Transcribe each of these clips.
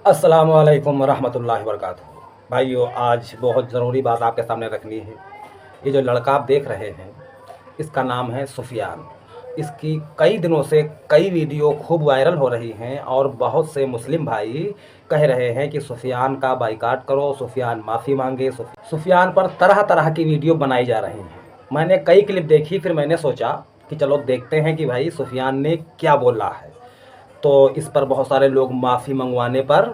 अस्सलामु अलैकुम रहमतुल्लाहि व बरकातुहू। भाइयों, आज बहुत ज़रूरी बात आपके सामने रखनी है। ये जो लड़का आप देख रहे हैं, इसका नाम है सुफियान। इसकी कई दिनों से कई वीडियो खूब वायरल हो रही हैं और बहुत से मुस्लिम भाई कह रहे हैं कि सुफियान का बाइकाट करो, सुफियान माफ़ी मांगे। सुफियान पर तरह तरह की वीडियो बनाई जा रही हैं। मैंने कई क्लिप देखी, फिर मैंने सोचा कि चलो देखते हैं कि भाई सुफियान ने क्या बोला है। तो इस पर बहुत सारे लोग माफ़ी मंगवाने पर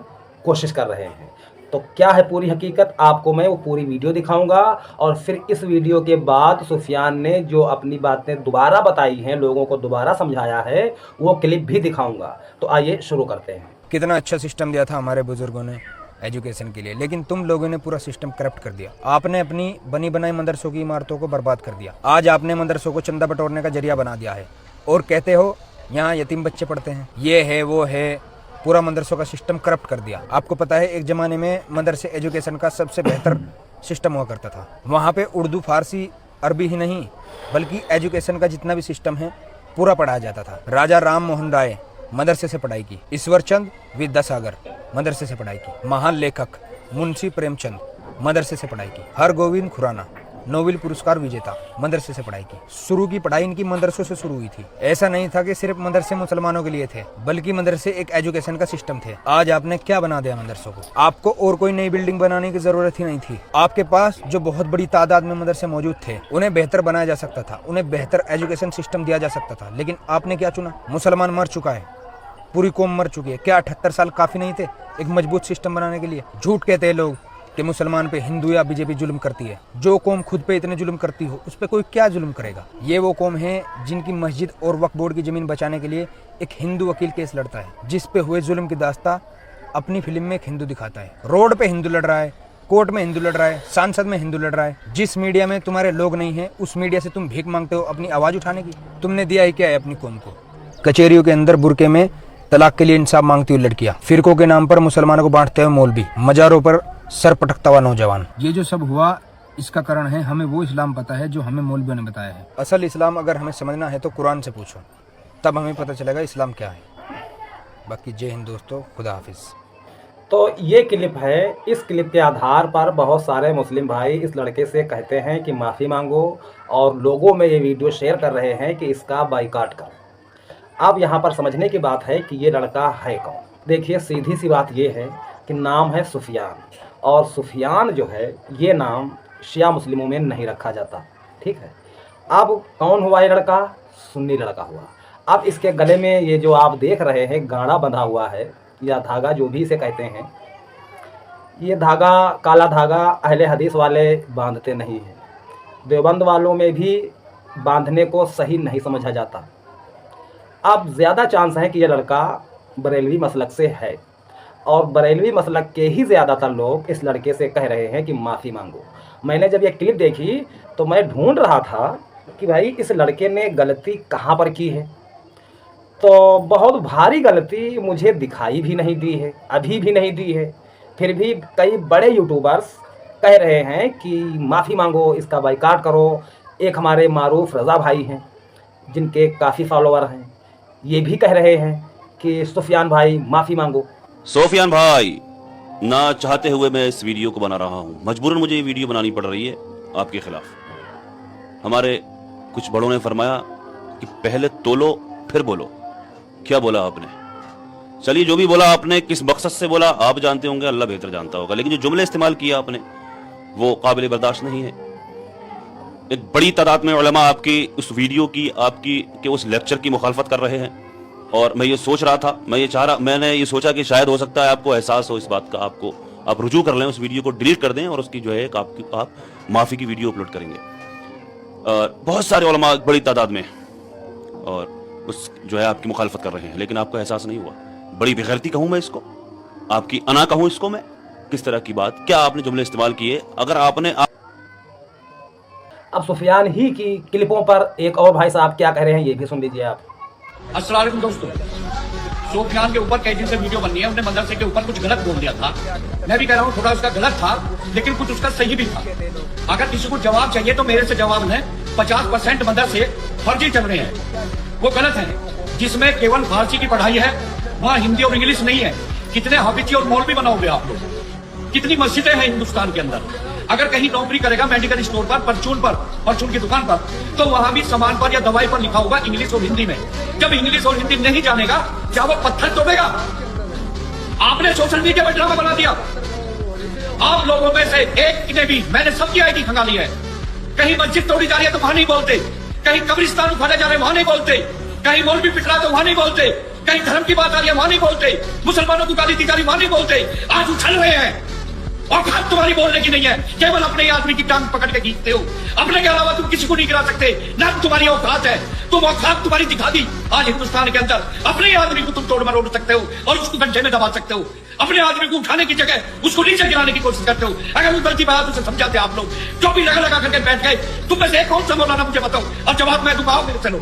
कोशिश कर रहे हैं। तो क्या है पूरी हकीकत, आपको मैं वो पूरी वीडियो दिखाऊंगा और फिर इस वीडियो के बाद सुफियान ने जो अपनी बातें दोबारा बताई हैं, लोगों को दोबारा समझाया है, वो क्लिप भी दिखाऊंगा। तो आइए शुरू करते हैं। कितना अच्छा सिस्टम दिया था हमारे बुजुर्गों ने एजुकेशन के लिए, लेकिन तुम लोगों ने पूरा सिस्टम करप्ट कर दिया। आपने अपनी बनी बनाई मदरसों की इमारतों को बर्बाद कर दिया। आज आपने मदरसों को चंदा बटोरने का जरिया बना दिया है और कहते हो यहाँ यतीम बच्चे पढ़ते हैं, ये है वो है। पूरा मदरसों का सिस्टम करप्ट कर दिया। आपको पता है एक ज़माने में मदरसे एजुकेशन का सबसे बेहतर सिस्टम हुआ करता था। वहाँ पे उर्दू फारसी अरबी ही नहीं बल्कि एजुकेशन का जितना भी सिस्टम है पूरा पढ़ाया जाता था। राजा राम मोहन राय मदरसे से पढ़ाई की, ईश्वर चंद विद्यासागर मदरसे से पढ़ाई की, महान लेखक मुंशी प्रेमचंद मदरसे से पढ़ाई की, हरगोविंद खुराना नोबेल पुरस्कार विजेता मदरसे से पढ़ाई की। शुरू की पढ़ाई इनकी मदरसों से शुरू हुई थी। ऐसा नहीं था कि सिर्फ मदरसे मुसलमानों के लिए थे, बल्कि मदरसे एक एजुकेशन का सिस्टम थे। आज आपने क्या बना दिया मदरसों को। आपको और कोई नई बिल्डिंग बनाने की जरूरत ही नहीं थी। आपके पास जो बहुत बड़ी तादाद में मदरसे मौजूद थे उन्हें बेहतर बनाया जा सकता था, उन्हें बेहतर एजुकेशन सिस्टम दिया जा सकता था, लेकिन आपने क्या चुना। मुसलमान मर चुका है, पूरी कौम मर चुकी है। क्या 78 साल काफी नहीं थे एक मजबूत सिस्टम बनाने के लिए। झूठ कहते हैं लोग कि मुसलमान पे हिंदू या बीजेपी जुल्म करती है। जो कौम खुद पे इतने जुल्म करती हो उस पे कोई क्या जुल्म करेगा। ये वो कौम है जिनकी मस्जिद और वक्फ बोर्ड की जमीन बचाने के लिए एक हिंदू वकील केस लड़ता है, जिस पे हुए जुल्म की दास्ता अपनी फिल्म में एक हिंदू दिखाता है। रोड पे हिंदू लड़ रहा है, कोर्ट में हिंदू लड़ रहा है, सांसद में हिंदू लड़ रहा है। जिस मीडिया में तुम्हारे लोग नहीं है उस मीडिया से तुम भीख मांगते हो अपनी आवाज उठाने की। तुमने दिया ही क्या है अपनी कौम को। कचहरियों के अंदर बुरके में तलाक के लिए इंसाफ मांगती हुई लड़कियां, फिरकों के नाम पर मुसलमानों को बांटते हुए मौलवी, मजारों पर सर पटकता हुआ नौजवान। ये जो सब हुआ इसका कारण है हमें वो इस्लाम पता है जो हमें मौलवियों ने बताया है। असल इस्लाम अगर हमें समझना है तो कुरान से पूछो, तब हमें पता चलेगा इस्लाम क्या है। बाकी जय हिंद दोस्तों, खुदा हाफिज। तो ये क्लिप है। इस क्लिप के आधार पर बहुत सारे मुस्लिम भाई इस लड़के से कहते हैं कि माफ़ी मांगो और लोगों में ये वीडियो शेयर कर रहे हैं कि इसका बाइकाट करो। अब यहाँ पर समझने की बात है कि ये लड़का है कौन। देखिए, सीधी सी बात ये है कि नाम है सुफियान, और सुफियान जो है ये नाम शिया मुस्लिमों में नहीं रखा जाता, ठीक है। अब कौन हुआ ये लड़का? सुन्नी लड़का हुआ। अब इसके गले में ये जो आप देख रहे हैं गाड़ा बंधा हुआ है या धागा, जो भी इसे कहते हैं, ये धागा काला धागा अहले हदीस वाले बांधते नहीं हैं। देवबंद वालों में भी बांधने को सही नहीं समझा जाता। अब ज़्यादा चांस है कि यह लड़का बरेलवी मसलक से है और बरेलवी मसलक के ही ज़्यादातर लोग इस लड़के से कह रहे हैं कि माफ़ी मांगो। मैंने जब ये क्लिप देखी तो मैं ढूंढ रहा था कि भाई इस लड़के ने गलती कहाँ पर की है। तो बहुत भारी गलती मुझे दिखाई भी नहीं दी है, अभी भी नहीं दी है। फिर भी कई बड़े यूट्यूबर्स कह रहे हैं कि माफ़ी मांगो, इसका बाइकाट करो। एक हमारे मारूफ रज़ा भाई हैं जिनके काफ़ी फॉलोवर हैं, ये भी कह रहे हैं कि सुफियान भाई माफ़ी मांगो। सुफियान भाई, ना चाहते हुए मैं इस वीडियो को बना रहा हूँ, मजबूरन मुझे ये वीडियो बनानी पड़ रही है आपके खिलाफ। हमारे कुछ बड़ों ने फरमाया कि पहले तोलो फिर बोलो। क्या बोला आपने? चलिए, जो भी बोला आपने, किस मकसद से बोला आप जानते होंगे, अल्लाह बेहतर जानता होगा, लेकिन जो जुमले इस्तेमाल किया आपने वो काबिल बर्दाश्त नहीं है। एक बड़ी तादाद में उलमा आपकी उस वीडियो की, आपकी के उस लेक्चर की मुखालफत कर रहे हैं और मैं ये सोच रहा था, मैंने ये सोचा कि शायद हो सकता है आपको एहसास हो इस बात का, आप रुजू कर लें, उस वीडियो को डिलीट कर दें और उसकी जो है आप माफ़ी की वीडियो अपलोड करेंगे। और बहुत सारे उलमा बड़ी तादाद में और उस जो है आपकी मुखालफत कर रहे हैं, लेकिन आपको एहसास नहीं हुआ। बड़ी बेगैरती कहूँ मैं इसको, आपकी अना कहूँ इसको मैं, किस तरह की बात, क्या आपने जुमले इस्तेमाल किए। अगर आपने अब सुफियान ही की क्लिपों पर एक और भाई साहब क्या कह रहे हैं ये भी सुन लीजिए आप। अस्सलाम वालेकुम दोस्तों, सुफियान के ऊपर कई दिन से वीडियो बननी है। उसने मदरसे के ऊपर कुछ गलत बोल दिया था। मैं भी कह रहा हूँ थोड़ा उसका गलत था, लेकिन कुछ उसका सही भी था। अगर किसी को जवाब चाहिए तो मेरे से जवाब लें। 50% मदरसे फर्जी चल रहे हैं, वो गलत है। जिसमें केवल फारसी की पढ़ाई है, वहाँ हिंदी और इंग्लिश नहीं है। कितने हाफिजी और मौलवी बनाओगे आप लोग? कितनी मस्जिदें हैं हिंदुस्तान के अंदर? अगर कहीं नौकरी करेगा मेडिकल स्टोर पर, परचून की दुकान पर, तो वहां भी सामान पर या दवाई पर लिखा होगा इंग्लिश और हिंदी में। जब इंग्लिश और हिंदी नहीं जानेगा, क्या वो पत्थर तोड़ेगा? आपने सोशल मीडिया पर ड्रामा बना दिया। आप लोगों में से एक ने भी, मैंने सबकी आईडी खंगाली है। कहीं मस्जिद तोड़ी जा रही है तो वहां नहीं बोलते, कहीं कब्रिस्तान उखाड़े जा रहे हैं वहां नहीं बोलते, कहीं मौलवी पिटरा तो वहां नहीं बोलते, कहीं धर्म की बात आ रही है वहां नहीं बोलते, मुसलमानों को गाली दी जा रही वहां नहीं बोलते। आज उछल रहे हैं। औकात तुम्हारी बोलने की नहीं है, केवल अपने ही आदमी की टांग पकड़ के खींचते हो। अपने के अलावा तुम किसी को नहीं गिरा सकते, ना तुम्हारी औकात है। तुम औकात तुम्हारी दिखा दी आज हिंदुस्तान के अंदर। अपने ही आदमी को तुम तोड़ मरोड़ सकते हो और उसको घंटे में दबा सकते हो। अपने आदमी को उठाने की जगह उसको नीचे गिराने की कोशिश करते हो। अगर वो गलती बात उसे समझाते आप लोग, जो भी लगा करके बैठ गए, तुम में से कौन सा मौलाना मुझे बताओ, और जवाब मैं दूंगा, मेरे चलो।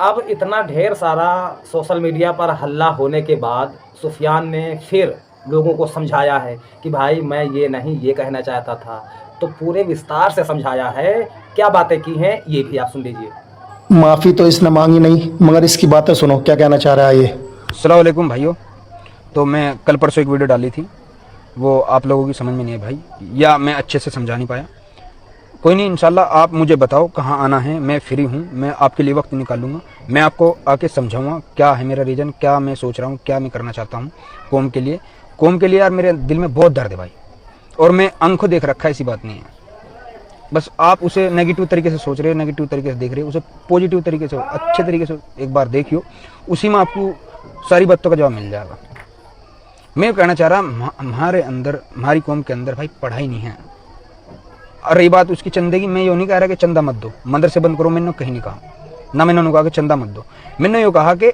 अब इतना ढेर सारा सोशल मीडिया पर हल्ला होने के बाद सुफियान ने फिर लोगों को समझाया है कि भाई मैं ये नहीं, ये कहना चाहता था। तो पूरे विस्तार से समझाया है, क्या बातें की हैं ये भी आप सुन लीजिए। माफ़ी तो इसने मांगी नहीं, मगर इसकी बातें सुनो, क्या कहना चाह रहा है ये। अस्सलाम वालेकुम भाइयों। तो मैं कल परसों एक वीडियो डाली थी, वो आप लोगों की समझ में नहीं है भाई, या मैं अच्छे से समझा नहीं पाया। कोई नहीं, इंशाल्लाह आप मुझे बताओ कहाँ आना है, मैं फ्री हूँ, मैं आपके लिए वक्त निकालूंगा, मैं आपको आके समझाऊंगा क्या है मेरा रीज़न, क्या मैं सोच रहा हूँ, क्या मैं करना चाहता हूँ कौम के लिए। कौम के लिए यार मेरे दिल में बहुत दर्द है भाई, और मैं आंखों देख रखा है, ऐसी बात नहीं है। बस आप उसे नेगेटिव तरीके से सोच रहे हो, नेगेटिव तरीके से देख रहे हो, उसे पॉजिटिव तरीके से, अच्छे तरीके से एक बार देखियो, उसी में आपको सारी बातों का जवाब मिल जाएगा। मैं कहना चाह रहा, हमारे अंदर, हमारी कौम के अंदर भाई पढ़ाई नहीं है। और रही बात उसकी चंदे की, मैं ये नहीं कह रहा कि चंदा मत दो, मदरसे बंद करो, मैंने कहीं नहीं कहा ना। मैंने कहा कि चंदा मत दो, मैंने ये कहा कि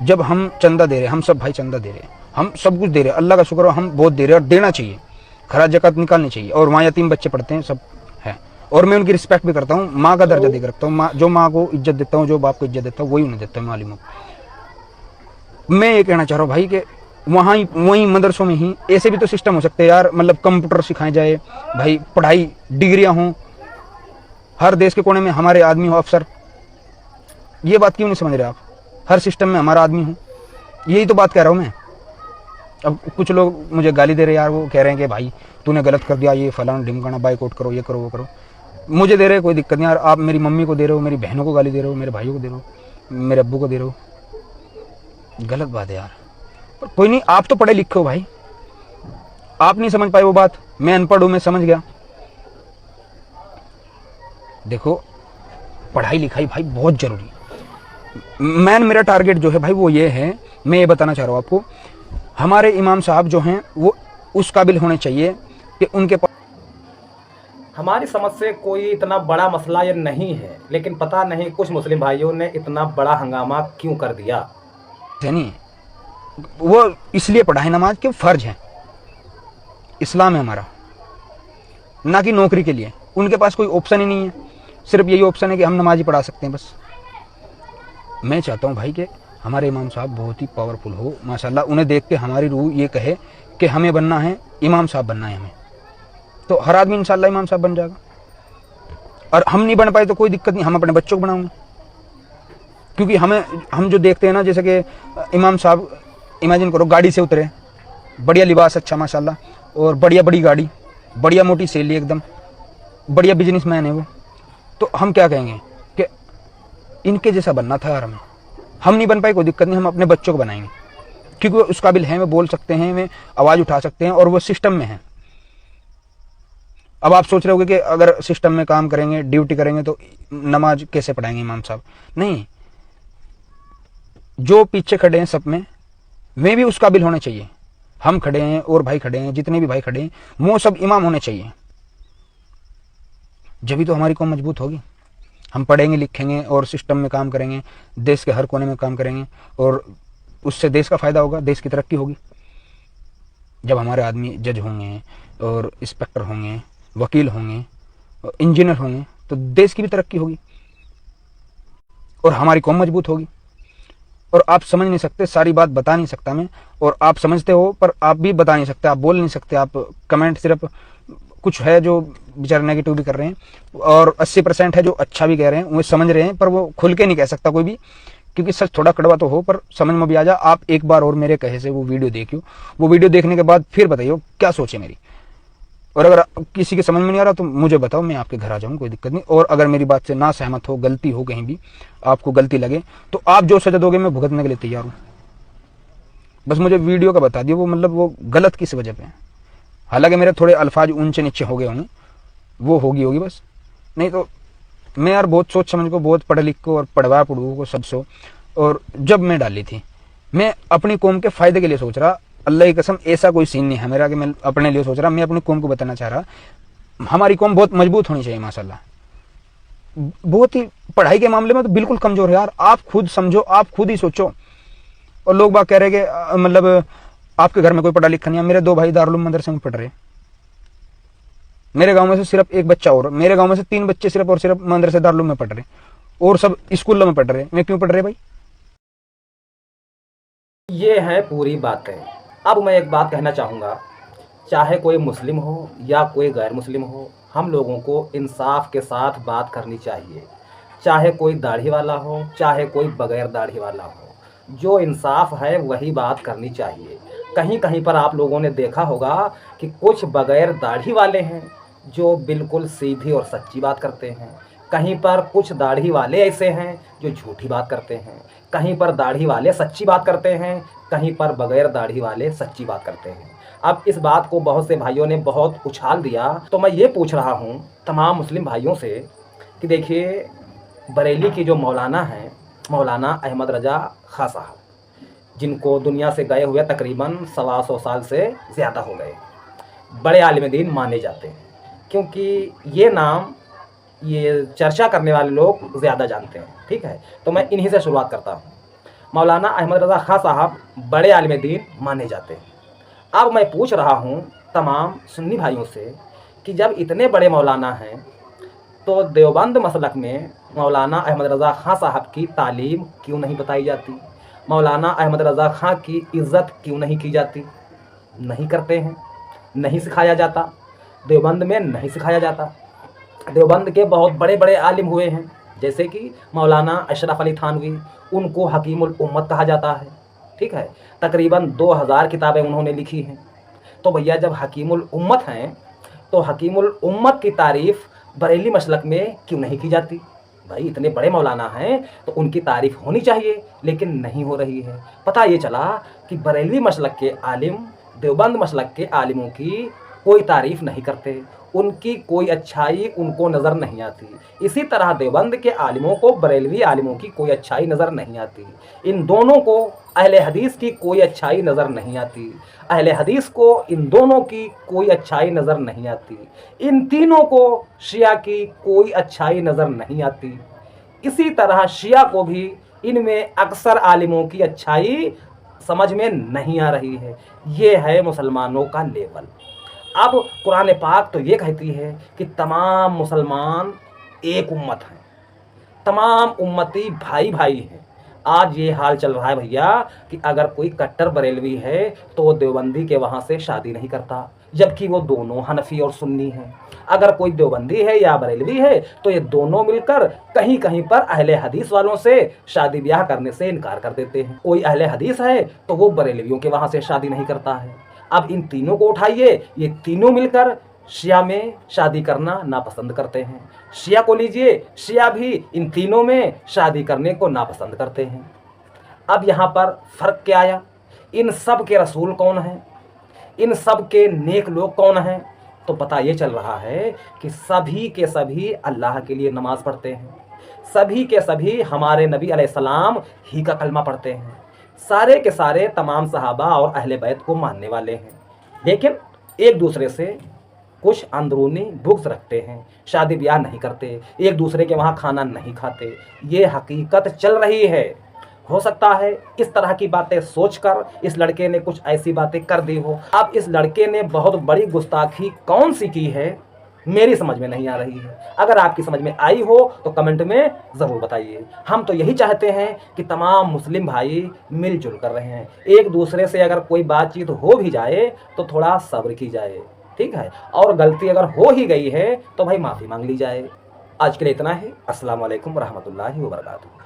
जब हम चंदा दे रहे, हम सब भाई चंदा दे रहे, हम सब कुछ दे रहे, अल्लाह का शुक्र हो, हम बहुत दे रहे और देना चाहिए, खराज ज़कात निकालनी चाहिए। और वहाँ यतीम बच्चे पढ़ते हैं, सब है, और मैं उनकी रिस्पेक्ट भी करता हूँ, माँ का दर्जा देकर रखता हूँ। जो माँ को इज्जत देता हूँ, जो बाप को इज्जत देता हूँ, वही उन्हें देता हूँ मालिमों को। मैं ये कहना चाह रहा हूँ भाई कि वहीं मदरसों में ही ऐसे भी तो सिस्टम हो सकते हैं यार, मतलब कंप्यूटर सिखाए जाए भाई, पढ़ाई, डिग्रियां हों, हर देश के कोने में हमारे आदमी हो अफसर। ये बात क्यों नहीं समझ रहे आप? हर सिस्टम में हमारा आदमी हो, यही तो बात कह रहा हूँ मैं। अब कुछ लोग मुझे गाली दे रहे यार, वो कह रहे हैं कि भाई तूने गलत कर दिया, ये फलाना ढिमकाना, बाइकआउट करो, ये करो, वो करो। मुझे दे रहे, कोई दिक्कत नहीं यार। आप मेरी मम्मी को दे रहे हो, मेरी बहनों को गाली दे रहे हो, मेरे भाइयों को दे रहे हो, मेरे अब्बू को दे रहे हो, गलत बात है यार। पर कोई नहीं, आप तो पढ़े लिखे हो भाई, आप नहीं समझ पाए वो बात, मैं अनपढ़ हूं, मैं समझ गया। देखो पढ़ाई लिखाई भाई बहुत जरूरी। मेरा टारगेट जो है भाई वो ये है, मैं ये बताना चाह रहा हूं आपको, हमारे इमाम साहब जो हैं वो उस काबिल होने चाहिए कि उनके पास। हमारी समझ से कोई इतना बड़ा मसला ये नहीं है, लेकिन पता नहीं कुछ मुस्लिम भाइयों ने इतना बड़ा हंगामा क्यों कर दिया। नहीं, वो इसलिए पढ़ाई नमाज के फर्ज है, इस्लाम है हमारा, ना कि नौकरी के लिए। उनके पास कोई ऑप्शन ही नहीं है, सिर्फ यही ऑप्शन है कि हम नमाज ही पढ़ा सकते हैं बस। मैं चाहता हूँ भाई कि हमारे इमाम साहब बहुत ही पावरफुल हो माशाल्लाह, उन्हें देख के हमारी रूह ये कहे कि हमें बनना है, इमाम साहब बनना है हमें, तो हर आदमी इंशाल्लाह इमाम साहब बन जाएगा। और हम नहीं बन पाए तो कोई दिक्कत नहीं, हम अपने बच्चों को बनाएंगे। क्योंकि हम जो देखते हैं ना, जैसे कि इमाम साहब इमेजिन करो गाड़ी से उतरे, बढ़िया लिबास अच्छा माशाल्लाह, और बढ़िया बड़ी गाड़ी, बढ़िया मोटी सैलरी, एकदम बढ़िया बिजनेसमैन है वो, तो हम क्या कहेंगे कि इनके जैसा बनना था यार हमें। हम नहीं बन पाए कोई दिक्कत नहीं, हम अपने बच्चों को बनाएंगे, क्योंकि वो उस काबिल हैं, वे बोल सकते हैं, वे आवाज़ उठा सकते हैं, और वो सिस्टम में हैं। अब आप सोच रहे होगे कि अगर सिस्टम में काम करेंगे, ड्यूटी करेंगे, तो नमाज कैसे पढ़ाएंगे इमाम साहब? नहीं, जो पीछे खड़े हैं सब में, वे भी उस काबिल होने चाहिए। हम खड़े हैं और भाई खड़े हैं, जितने भी भाई खड़े हैं, वो सब इमाम होने चाहिए। जब भी तो हमारी कौम मजबूत होगी। हम पढ़ेंगे, लिखेंगे और सिस्टम में काम करेंगे, देश के हर कोने में काम करेंगे, और उससे देश का फायदा होगा, देश की तरक्की होगी। जब हमारे आदमी जज होंगे और इंस्पेक्टर होंगे, वकील होंगे, इंजीनियर होंगे, तो देश की भी तरक्की होगी और हमारी कौम मजबूत होगी। और आप समझ नहीं सकते, सारी बात बता नहीं सकता मैं, और आप समझते हो पर आप भी बता नहीं सकते, आप बोल नहीं सकते, आप कमेंट सिर्फ कुछ है जो बेचारे नेगेटिव भी कर रहे हैं, और 80% है जो अच्छा भी कह रहे हैं, वो समझ रहे हैं, पर वो खुल के नहीं कह सकता कोई भी क्योंकि सच थोड़ा कड़वा तो हो पर समझ में भी आ जा। आप एक बार और मेरे कहे से वो वीडियो देखियो, वो वीडियो देखने के बाद फिर बताइए क्या सोचे मेरी। और अगर किसी के समझ में नहीं आ रहा तो मुझे बताओ, मैं आपके घर आ जाऊँ, कोई दिक्कत नहीं। और अगर मेरी बात से ना सहमत हो, गलती हो कहीं भी, आपको गलती लगे, तो आप जो सजा दोगे मैं भुगतने के लिए तैयार हूँ। बस मुझे वीडियो का बता दियो, वो मतलब वो गलत किस वजह पे है। हालांकि मेरे थोड़े अल्फाज ऊंचे नीचे हो गए होंगे, वो होगी बस, नहीं तो मैं यार बहुत सोच समझ को, बहुत पढ़ लिख को और पढ़वा पढ़ू को सब सो। और जब मैं डाली थी, मैं अपनी कौम के फायदे के लिए सोच रहा, अल्लाह की कसम ऐसा कोई सीन नहीं है मेरा कि मैं अपने लिए सोच रहा। मैं अपनी कौम को बताना चाह रहा, हमारी कौम बहुत मजबूत होनी चाहिए माशाल्लाह। बहुत ही पढ़ाई के मामले में तो बिल्कुल कमजोर है यार। आप खुद समझो, आप खुद ही सोचो। और लोग बात कह रहे कि मतलब आपके घर में कोई पढ़ा लिखा नहीं है। मेरे 2 भाई दारुल उलूम मदरसे में पढ़ रहे, मेरे गांव में से सिर्फ 1 बच्चा, और मेरे गांव में से 3 बच्चे सिर्फ और सिर्फ मदरसे दारुल उलूम में पढ़ रहे, और सब स्कूलों में पढ़ रहे। मैं क्यों पढ़ रहे भाई? ये है पूरी बातें। अब मैं एक बात कहना चाहूँगा, चाहे कोई मुस्लिम हो या कोई गैर मुस्लिम हो, हम लोगों को इंसाफ के साथ बात करनी चाहिए। चाहे कोई दाढ़ी वाला हो, चाहे कोई बगैर दाढ़ी वाला हो, जो इंसाफ है वही बात करनी चाहिए। कहीं कहीं पर आप लोगों ने देखा होगा कि कुछ बगैर दाढ़ी वाले हैं जो बिल्कुल सीधी और सच्ची बात करते हैं। कहीं पर कुछ दाढ़ी वाले ऐसे हैं जो झूठी बात करते हैं। कहीं पर दाढ़ी वाले सच्ची बात करते हैं, कहीं पर बगैर दाढ़ी वाले सच्ची बात करते हैं। अब इस बात को बहुत से भाइयों ने बहुत उछाल दिया, तो मैं ये पूछ रहा हूँ तमाम मुस्लिम भाइयों से कि देखिए, बरेली की जो मौलाना हैं, मौलाना अहमद रज़ा खां साहब, जिनको दुनिया से गए हुए तकरीबन 125 साल से ज़्यादा हो गए, बड़े आलिम दीन माने जाते हैं, क्योंकि ये नाम ये चर्चा करने वाले लोग ज़्यादा जानते हैं। ठीक है, तो मैं इन्हीं से शुरुआत करता हूँ। मौलाना अहमद रज़ा खां साहब बड़े आलिम दीन माने जाते हैं। अब मैं पूछ रहा हूँ तमाम सुन्नी भाइयों से कि जब इतने बड़े मौलाना हैं, तो देवबंद मसलक में मौलाना अहमद रज़ा खां साहब की तालीम क्यों नहीं बताई जाती? मौलाना अहमद रज़ा खां की इज़्ज़त क्यों नहीं की जाती? नहीं करते हैं, नहीं सिखाया जाता, देवबंद में नहीं सिखाया जाता। देवबंद के बहुत बड़े बड़े आलिम हुए हैं, जैसे कि मौलाना अशरफ अली थानवी, उनको हकीमुल उम्मत कहा जाता है। ठीक है, तकरीबन 2000 किताबें उन्होंने लिखी हैं। तो भैया जब हकीमुल उम्मत हैं, तो हकीमुल उम्मत की तारीफ़ बरेली मसलक में क्यों नहीं की जाती? भाई इतने बड़े मौलाना हैं तो उनकी तारीफ़ होनी चाहिए, लेकिन नहीं हो रही है। पता ये चला कि बरेलवी मसलक के आलिम देवबंद मसलक के आलिमों की कोई तारीफ़ नहीं करते, उनकी कोई अच्छाई उनको नज़र नहीं आती। इसी तरह देवबंद के आलिमों को बरेलवी आलिमों की कोई अच्छाई नज़र नहीं आती। इन दोनों को अहले हदीस की कोई अच्छाई नज़र नहीं आती, अहले हदीस को इन दोनों की कोई अच्छाई नज़र नहीं आती। इन तीनों को शिया की कोई अच्छाई नज़र नहीं आती। इसी तरह शिया को भी इनमें अक्सर आलिमों की अच्छाई समझ में नहीं आ रही है। ये है मुसलमानों का लेवल। अब कुरान पाक तो ये कहती है कि तमाम मुसलमान एक उम्मत हैं, तमाम उम्मती भाई भाई हैं। आज ये हाल चल रहा है भैया कि अगर कोई कट्टर बरेलवी है तो वो देवबंदी के वहाँ से शादी नहीं करता, जबकि वो दोनों हनफी और सुन्नी हैं। अगर कोई देवबंदी है या बरेलवी है तो ये दोनों मिलकर कहीं कहीं पर अहले हदीस वालों से शादी ब्याह करने से इनकार कर देते हैं। कोई अहले हदीस है तो वो बरेलवियों के वहाँ से शादी नहीं करता है। अब इन तीनों को उठाइए, ये तीनों मिलकर शिया में शादी करना नापसंद करते हैं। शिया को लीजिए, शिया भी इन तीनों में शादी करने को नापसंद करते हैं। अब यहाँ पर फ़र्क क्या आया? इन सब के रसूल कौन हैं? इन सब के नेक लोग कौन हैं? तो पता ये चल रहा है कि सभी के सभी अल्लाह के लिए नमाज़ पढ़ते हैं, सभी के सभी हमारे नबी अलैहिस्सलाम ही का कलमा पढ़ते हैं, सारे के सारे तमाम सहाबा और अहले बैत को मानने वाले हैं, लेकिन एक दूसरे से कुछ अंदरूनी बुग़्ज़ रखते हैं, शादी ब्याह नहीं करते, एक दूसरे के वहाँ खाना नहीं खाते। ये हकीकत चल रही है। हो सकता है इस तरह की बातें सोचकर इस लड़के ने कुछ ऐसी बातें कर दी हो। अब इस लड़के ने बहुत बड़ी गुस्ताखी कौन सी की है मेरी समझ में नहीं आ रही है। अगर आपकी समझ में आई हो तो कमेंट में ज़रूर बताइए। हम तो यही चाहते हैं कि तमाम मुस्लिम भाई मिलजुल कर रहे हैं। एक दूसरे से अगर कोई बातचीत हो भी जाए तो थोड़ा सब्र की जाए, ठीक है। और गलती अगर हो ही गई है तो भाई माफ़ी मांग ली जाए। आज के लिए इतना ही। अस्सलाम वालेकुम रहमतुल्लाहि व बरकातुहू।